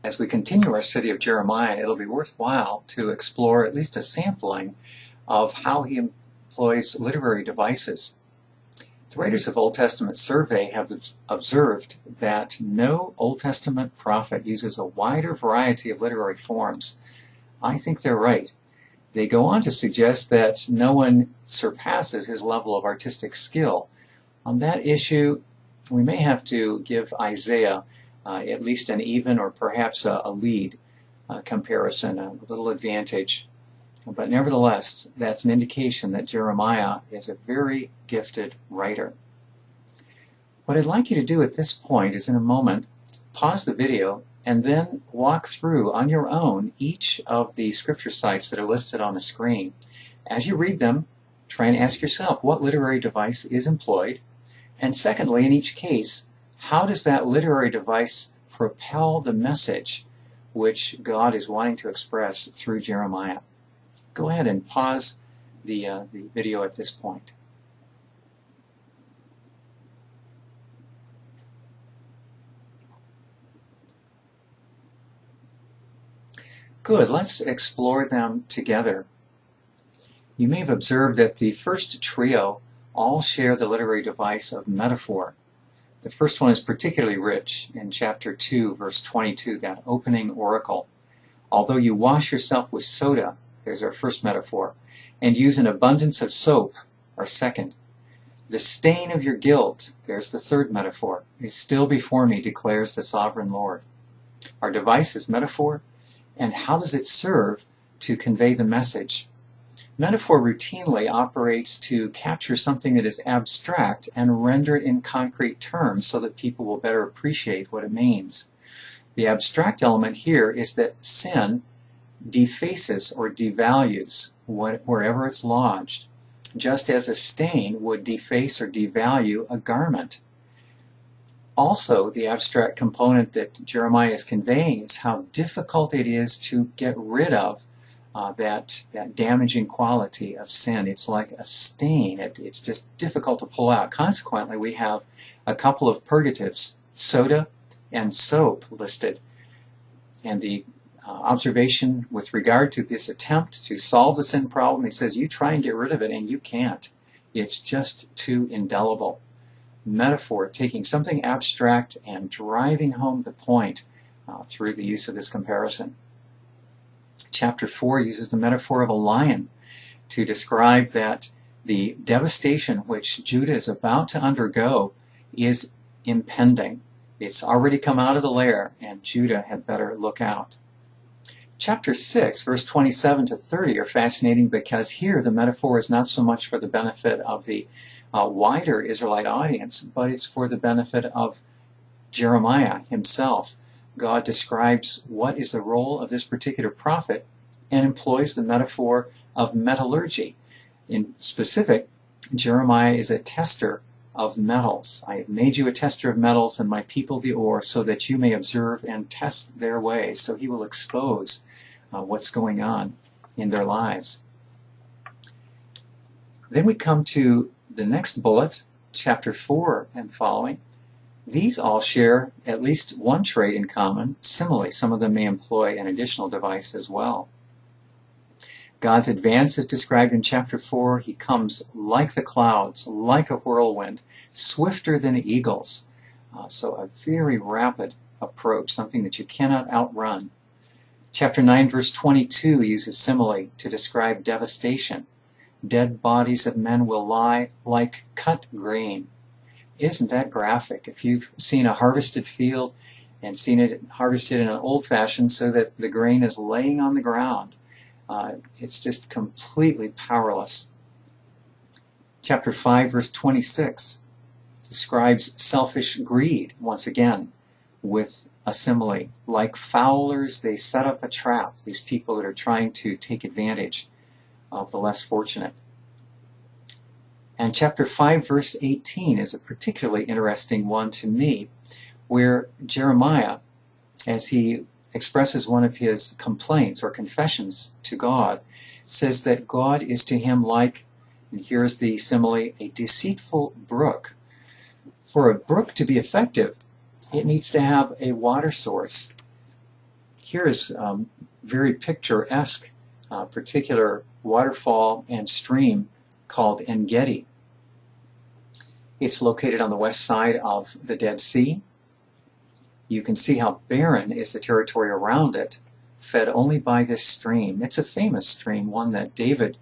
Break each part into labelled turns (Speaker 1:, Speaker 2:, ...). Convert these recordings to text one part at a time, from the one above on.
Speaker 1: As we continue our study of Jeremiah, it'll be worthwhile to explore at least a sampling of how he employs literary devices. The writers of Old Testament survey have observed that no Old Testament prophet uses a wider variety of literary forms. I think they're right. They go on to suggest that no one surpasses his level of artistic skill. On that issue, we may have to give Isaiah at least an even or perhaps a lead comparison, a little advantage. But nevertheless, that's an indication that Jeremiah is a very gifted writer. What I'd like you to do at this point is, in a moment, pause the video and then walk through on your own each of the scripture sites that are listed on the screen. As you read them, try and ask yourself what literary device is employed, and secondly, in each case, how does that literary device propel the message which God is wanting to express through Jeremiah? Go ahead and pause the video at this point. Good, let's explore them together. You may have observed that the first trio all share the literary device of metaphor. The first one is particularly rich in chapter 2, verse 22, that opening oracle. Although you wash yourself with soda, there's our first metaphor, and use an abundance of soap, our second. The stain of your guilt, there's the third metaphor, is still before me, declares the sovereign Lord. Our device is metaphor, and how does it serve to convey the message? Metaphor routinely operates to capture something that is abstract and render it in concrete terms so that people will better appreciate what it means. The abstract element here is that sin defaces or devalues wherever it's lodged, just as a stain would deface or devalue a garment. Also, the abstract component that Jeremiah is conveying is how difficult it is to get rid of that damaging quality of sin. It's like a stain. It's just difficult to pull out. Consequently, we have a couple of purgatives, soda and soap, listed. And the observation with regard to this attempt to solve the sin problem, he says, you try and get rid of it, and you can't. It's just too indelible. Metaphor, taking something abstract and driving home the point through the use of this comparison. Chapter 4 uses the metaphor of a lion to describe that the devastation which Judah is about to undergo is impending. It's already come out of the lair, and Judah had better look out. Chapter 6, verse 27 to 30 are fascinating because here the metaphor is not so much for the benefit of the wider Israelite audience, but it's for the benefit of Jeremiah himself. God describes what is the role of this particular prophet and employs the metaphor of metallurgy. In specific, Jeremiah is a tester of metals. I have made you a tester of metals and my people the ore, so that you may observe and test their ways. So he will expose what's going on in their lives. Then we come to the next bullet, chapter 4 and following. These all share at least one trait in common. Similarly, some of them may employ an additional device as well. God's advance is described in chapter 4. He comes like the clouds, like a whirlwind, swifter than eagles. So a very rapid approach, something that you cannot outrun. Chapter 9, verse 22 uses simile to describe devastation. Dead bodies of men will lie like cut grain. Isn't that graphic? If you've seen a harvested field and seen it harvested in an old fashion so that the grain is laying on the ground, it's just completely powerless. Chapter 5, verse 26 describes selfish greed once again with a simile. Like fowlers, they set up a trap, these people that are trying to take advantage of the less fortunate. And chapter 5, verse 18 is a particularly interesting one to me, where Jeremiah, as he expresses one of his complaints or confessions to God, says that God is to him like, and here's the simile, a deceitful brook. For a brook to be effective, it needs to have a water source. Here is very picturesque particular waterfall and stream called En-Gedi. It's located on the west side of the Dead Sea. You can see how barren is the territory around it, fed only by this stream. It's a famous stream, one that David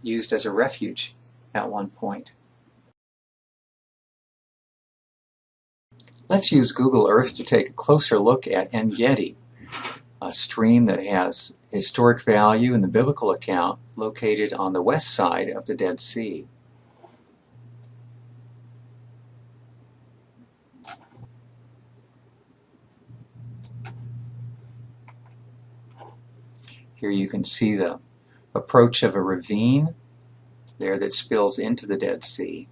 Speaker 1: used as a refuge at one point. Let's use Google Earth to take a closer look at En-Gedi, a stream that has historic value in the biblical account, located on the west side of the Dead Sea. Here you can see the approach of a ravine there that spills into the Dead Sea.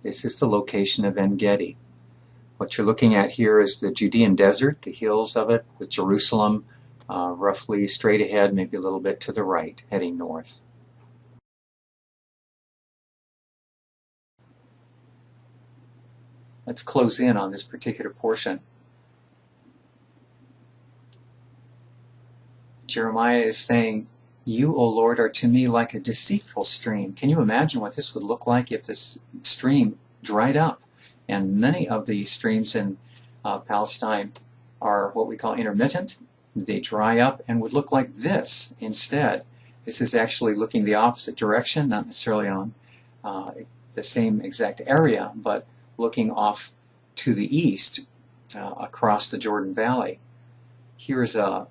Speaker 1: This is the location of En-Gedi. What you're looking at here is the Judean desert, the hills of it, with Jerusalem roughly straight ahead, maybe a little bit to the right, heading north. Let's close in on this particular portion. Jeremiah is saying, "You, O Lord, are to me like a deceitful stream." Can you imagine what this would look like if this stream dried up? And many of the streams in Palestine are what we call intermittent. They dry up and would look like this instead. This is actually looking the opposite direction, not necessarily on the same exact area, but looking off to the east across the Jordan Valley. Here is a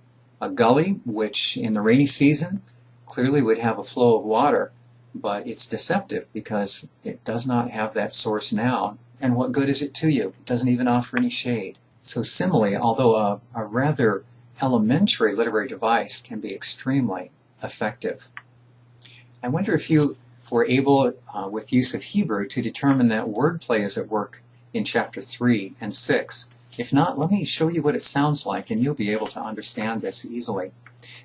Speaker 1: gully, which in the rainy season clearly would have a flow of water, but it's deceptive because it does not have that source now. And what good is it to you? It doesn't even offer any shade. So simile, although a rather elementary literary device, can be extremely effective. I wonder if you were able, with use of Hebrew, to determine that wordplay is at work in chapter 3 and 6. If not, let me show you what it sounds like, and you'll be able to understand this easily.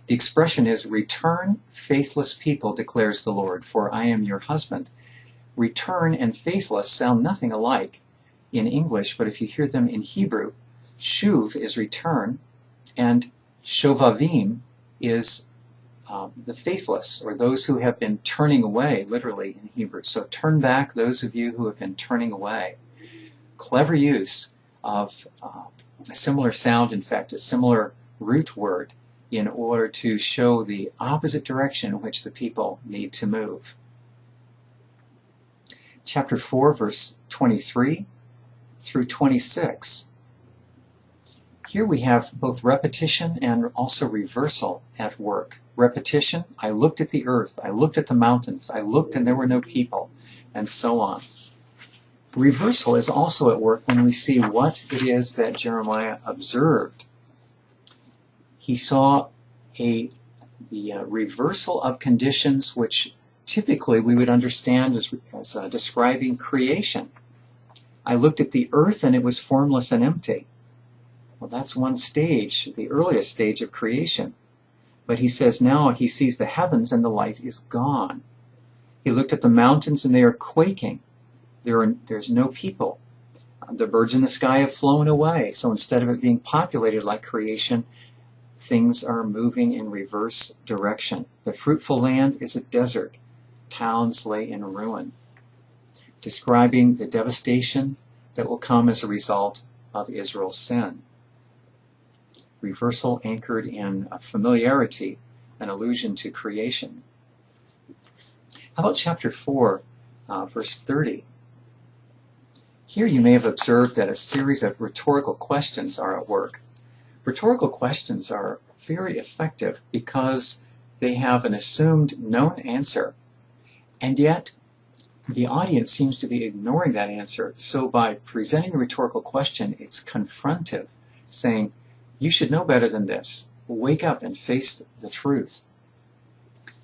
Speaker 1: The expression is, "Return, faithless people, declares the Lord, for I am your husband." Return and faithless sound nothing alike in English, but if you hear them in Hebrew, shuv is return, and shovavim is the faithless, or those who have been turning away, literally in Hebrew. So turn back, those of you who have been turning away. Clever use of a similar sound, in fact, a similar root word, in order to show the opposite direction in which the people need to move. Chapter 4, verse 23 through 26. Here we have both repetition and also reversal at work. Repetition, I looked at the earth, I looked at the mountains, I looked and there were no people, and so on. Reversal is also at work when we see what it is that Jeremiah observed. He saw the reversal of conditions which typically we would understand as describing creation. I looked at the earth and it was formless and empty. Well, that's one stage, the earliest stage of creation. But he says now he sees the heavens and the light is gone. He looked at the mountains and they are quaking. There's no people. The birds in the sky have flown away. So instead of it being populated like creation, things are moving in reverse direction. The fruitful land is a desert. Towns lay in ruin, describing the devastation that will come as a result of Israel's sin. Reversal anchored in familiarity, an allusion to creation. How about chapter 4, verse 30? Here you may have observed that a series of rhetorical questions are at work. Rhetorical questions are very effective because they have an assumed known answer, and yet the audience seems to be ignoring that answer. So by presenting a rhetorical question, it's confrontive, saying, you should know better than this. Wake up and face the truth.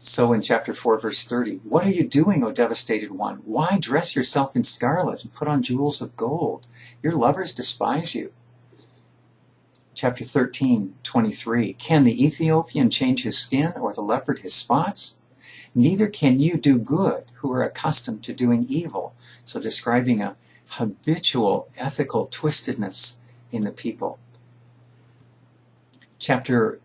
Speaker 1: So in chapter 4, verse 30, what are you doing, O devastated one? Why dress yourself in scarlet and put on jewels of gold? Your lovers despise you. Chapter 13, 23, can the Ethiopian change his skin or the leopard his spots? Neither can you do good who are accustomed to doing evil. So describing a habitual ethical twistedness in the people. Chapter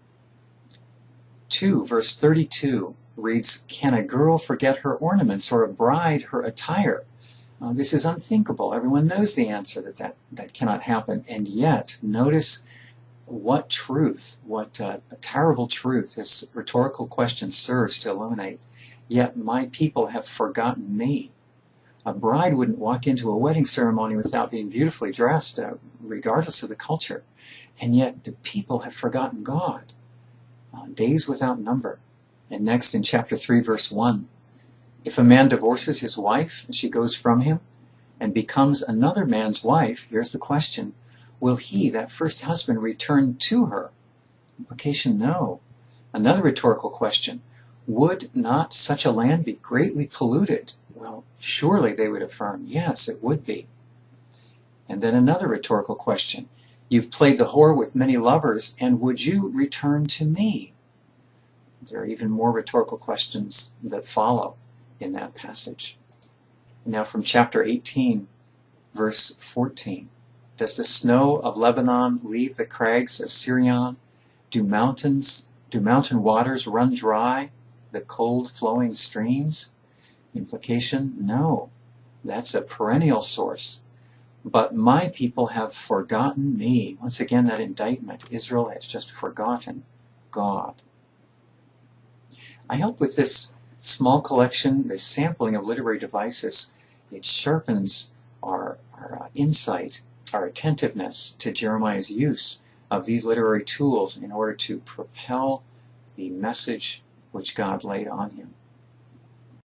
Speaker 1: 2, verse 32 reads, "Can a girl forget her ornaments, or a bride her attire?" This is unthinkable. Everyone knows the answer that cannot happen. And yet, notice what truth, what a terrible truth this rhetorical question serves to illuminate. "Yet my people have forgotten me." A bride wouldn't walk into a wedding ceremony without being beautifully dressed, regardless of the culture. And yet the people have forgotten God. Days without number. And next in chapter 3, verse 1, "If a man divorces his wife and she goes from him and becomes another man's wife," here's the question, "will he, that first husband, return to her?" Implication, no. Another rhetorical question, "Would not such a land be greatly polluted?" Well, surely they would affirm, yes, it would be. And then another rhetorical question, "You've played the whore with many lovers, and would you return to me?" There are even more rhetorical questions that follow in that passage. Now from chapter 18, verse 14. "Does the snow of Lebanon leave the crags of Sirion? Do mountain waters run dry, the cold flowing streams?" Implication, no. That's a perennial source. "But my people have forgotten me." Once again, that indictment. Israel has just forgotten God. I hope with this small collection, this sampling of literary devices, it sharpens our insight, our attentiveness to Jeremiah's use of these literary tools in order to propel the message which God laid on him.